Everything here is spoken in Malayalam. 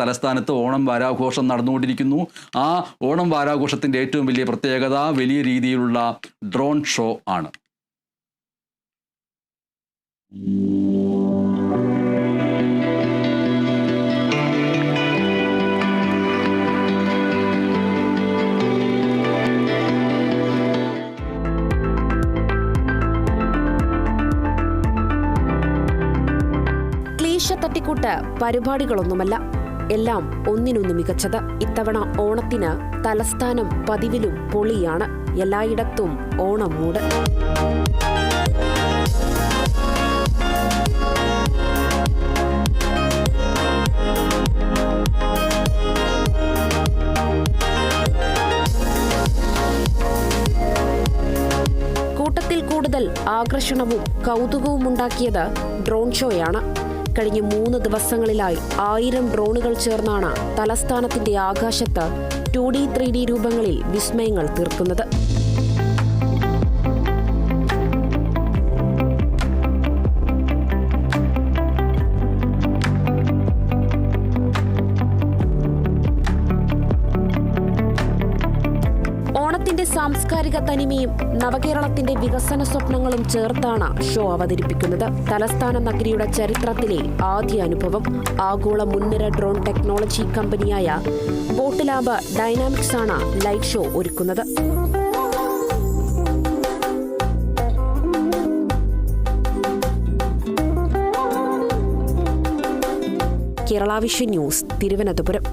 തലസ്ഥാനത്ത് ഓണം വാരാഘോഷം നടന്നുകൊണ്ടിരിക്കുന്നു. ആ ഓണം വാരാഘോഷത്തിൻ്റെ ഏറ്റവും വലിയ പ്രത്യേകത വലിയ രീതിയിലുള്ള ഡ്രോൺ ഷോ ആണ്. തട്ടിക്കൂട്ട് പരിപാടികളൊന്നുമല്ല, എല്ലാം ഒന്നിനൊന്ന് മികച്ചത്. ഇത്തവണ ഓണത്തിന് തലസ്ഥാനം പതിവിലും പൊളിയാണ്. എല്ലായിടത്തും ഓണം മൂട്. കൂട്ടത്തിൽ കൂടുതൽ ആകർഷണവും കൗതുകവും ഉണ്ടാക്കിയത് ഡ്രോൺ ഷോയാണ്. കഴിഞ്ഞ 3 ദിവസങ്ങളിലായി 1000 ഡ്രോണുകൾ ചേർന്നാണ് തലസ്ഥാനത്തിന്റെ ആകാശത്ത് 2D 3D രൂപങ്ങളിൽ വിസ്മയങ്ങൾ തീർക്കുന്നത്. ഓണത്തിന്റെ സാംസ്കാരിക തനിമയും നവകേരളത്തിന്റെ വികസന സ്വപ്നങ്ങളും ചേർത്താണ് ഷോ അവതരിപ്പിക്കുന്നത്. തലസ്ഥാന നഗരിയുടെ ചരിത്രത്തിലെ ആദ്യ അനുഭവം. ആഗോള മുൻനിര ഡ്രോൺ ടെക്നോളജി കമ്പനിയായ ബോട്ട് ലാബ് ഡൈനാമിക്സ് ആണ് ലൈറ്റ് ഷോ ഒരുക്കുന്നത്. Kerala vision news, Thiruvananthapuram.